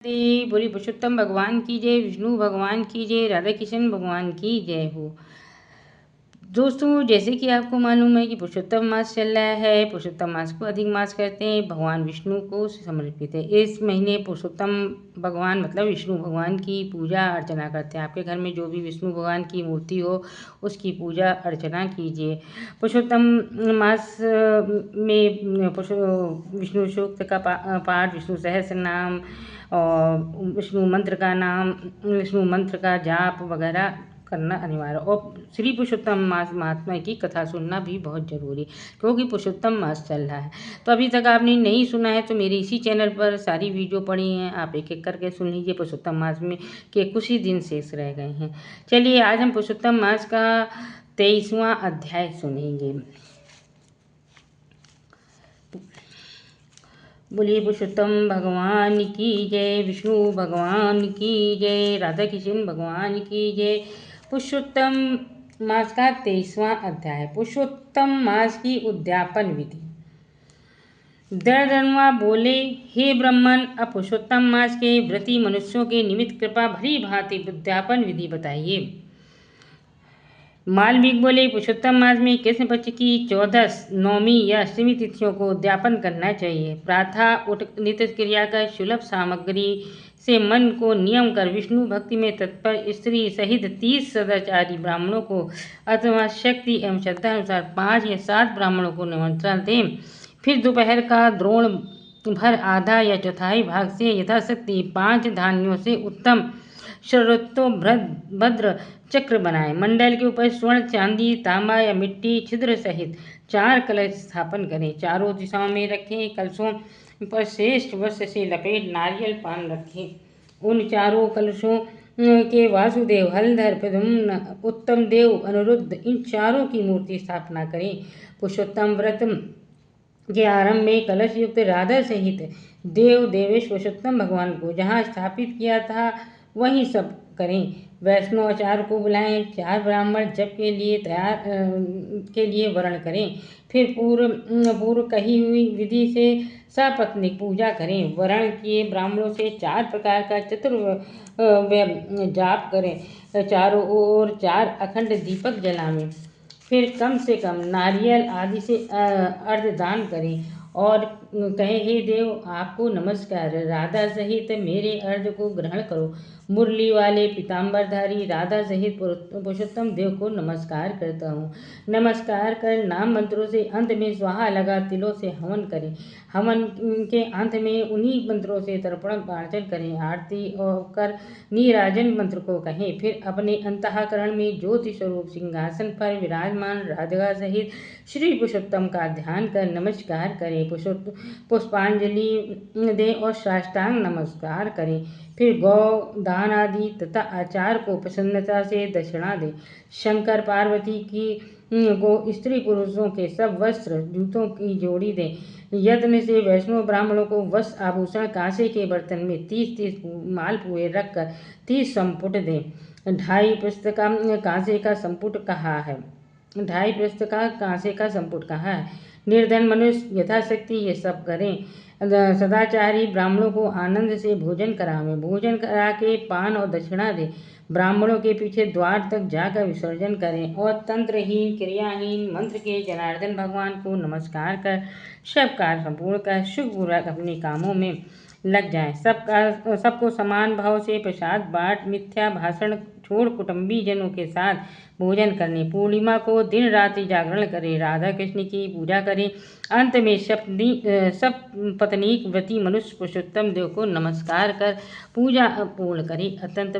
बोली पुरुषोत्तम भगवान की जय, विष्णु भगवान की जय, राधा कृष्ण भगवान की जय हो। दोस्तों, जैसे कि आपको मालूम है कि पुरुषोत्तम मास चल रहा है। पुरुषोत्तम मास को अधिक मास कहते हैं, भगवान विष्णु को समर्पित है। इस महीने पुरुषोत्तम भगवान मतलब विष्णु भगवान की पूजा अर्चना करते हैं। आपके घर में जो भी विष्णु भगवान की मूर्ति हो उसकी पूजा अर्चना कीजिए। पुरुषोत्तम मास में विष्णु सूक्त का पाठ, विष्णु सहस्त्र नाम और विष्णु मंत्र का नाम, विष्णु मंत्र का जाप वगैरह करना अनिवार्य। और श्री पुरुषोत्तम मास महात्मा की कथा सुनना भी बहुत जरूरी, क्योंकि पुरुषोत्तम मास चल रहा है। तो अभी तक आपने नहीं सुना है तो मेरे इसी चैनल पर सारी वीडियो पड़ी हैं, आप एक एक करके सुन लीजिए। पुरुषोत्तम मास में के कुछ ही दिन शेष रह गए हैं। चलिए आज हम पुरुषोत्तम मास का 23वां अध्याय सुनेंगे। बोलिए पुरुषोत्तम भगवान की जय, विष्णु भगवान की जय, राधा कृष्ण भगवान की जय। पुरुषोत्तम मास का 23वां अध्याय। पुरुषोत्तम मास की उद्यापन विधि। दर्दनवा बोले, हे ब्राह्मण, अब पुरुषोत्तम मास के व्रती मनुष्यों के निमित्त कृपा भली भांति उद्यापन विधि बताइए। मालविक बोले, पुरुषोत्तम मास में कृष्ण पक्ष की 14 नौमी या अष्टमी तिथियों को उद्यापन करना चाहिए। प्रातः उठ नित्य क्रिया कर सुलभ सामग्री से मन को नियम कर विष्णु भक्ति में तत्पर स्त्री सहित 30 सदाचारी ब्राह्मणों को अथवा शक्ति एवं श्रद्धा अनुसार 5 या 7 ब्राह्मणों को निमंत्रण दें। फिर दोपहर का द्रोण भर आधा या चौथाई भाग से यथाशक्ति 5 धान्यों से उत्तम शरतो भद्र चक्र बनाए। मंडल के ऊपर स्वर्ण, चांदी, तांबा या मिट्टी छिद्र सहित 4 कलश स्थापन करें। चारों दिशाओं में रखें। कलशों पर श्रेष्ठ वस्त्र से लपेट नारियल पान रखें। उन चारों कलशों के वासुदेव, हलधर, प्रद्युम्न, उत्तम देव, अनिरुद्ध इन चारों की मूर्ति स्थापना करें। पुरुषोत्तम व्रत के आरंभ में कलश युक्त राधा सहित देव देवेश पुरुषोत्तम भगवान को जहाँ स्थापित किया था वहीं सब करें। वैष्णव आचार्य को बुलाएं। 4 ब्राह्मण जप के लिए वर्ण करें। फिर पूर्व कही हुई विधि से सपत्नीक पूजा करें। वर्ण किए ब्राह्मणों से 4 प्रकार का जाप करें। चारों ओर 4 अखंड दीपक जलावें। फिर कम से कम नारियल आदि से अर्घदान करें और कहे, हे देव, आपको नमस्कार। राधा सहित मेरे अर्घ को ग्रहण करो। मुरली वाले पीताम्बरधारी राधा सहित पुरुषोत्तम देव को नमस्कार करता हूँ। नमस्कार कर नाम मंत्रों से अंत में स्वाहा लगा तिलों से हवन करें। हवन के अंत में उन्हीं मंत्रों से तर्पण पार्चन करें। आरती कर नीराजन मंत्र को कहें। फिर अपने अंतःकरण में ज्योति स्वरूप सिंहासन पर विराजमान राधिका सहित श्री पुरुषोत्तम का ध्यान कर नमस्कार करें। पुष्पांजलि दें और साष्टांग नमस्कार करें। फिर गौ दान आदि तथा आचार को प्रसन्नता से दक्षिणा दें। शंकर पार्वती को स्त्री पुरुषों के सब वस्त्र जूतों की जोड़ी दें। यत्न से वैष्णव ब्राह्मणों को वस्त्र आभूषण कांसे के बर्तन में 30-30 मालपुए रखकर 30 संपुट दें। 2.5 पृष्ठ का कांसे का संपुट कहा है। 2.5 पृष्ठ का कांसे का संपुट कहा है। निर्धन मनुष्य यथाशक्ति ये सब करें। सदाचारी ब्राह्मणों को आनंद से भोजन करावें। भोजन करा के पान और दक्षिणा दें। ब्राह्मणों के पीछे द्वार तक जाकर विसर्जन करें और तंत्रहीन क्रियाहीन मंत्र के जनार्दन भगवान को नमस्कार कर सब कार्य संपूर्ण कर सुखपूर्वक अपने कामों में लग जाएं। सबको समान भाव से प्रसाद बांट मिथ्या भाषण छोड़ कुटुंबी जनों के साथ भोजन करने। पूर्णिमा को दिन रात्रि जागरण करें। राधा कृष्ण की पूजा करें। अंत में सब पत्नीक व्रती मनुष्य पुरुषोत्तम देव को नमस्कार कर पूजा पूर्ण करें। अत्यंत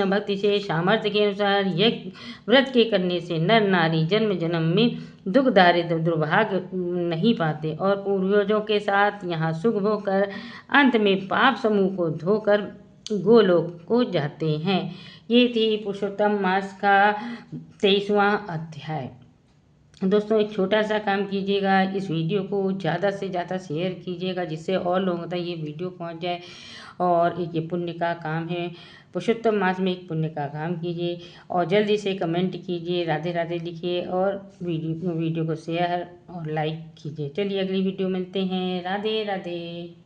भक्ति से सामर्थ्य के अनुसार यज्ञ व्रत के करने से नर नारी जन्म जन्म में दुख दारिद्र दुर्भाग्य नहीं पाते और पूर्वजों के साथ यहाँ सुख भोग कर अंत में पाप समूह को धोकर गोलोक को जाते हैं। ये थी पुरुषोत्तम मास का 23वां अध्याय। दोस्तों, एक छोटा सा काम कीजिएगा, इस वीडियो को ज़्यादा से ज़्यादा शेयर कीजिएगा जिससे और लोगों तक ये वीडियो पहुंच जाए। और एक ये पुण्य का काम है, पुरुषोत्तम मास में एक पुण्य का काम कीजिए और जल्दी से कमेंट कीजिए, राधे राधे लिखिए और वीडियो को शेयर और लाइक कीजिए। चलिए अगली वीडियो मिलते हैं। राधे राधे।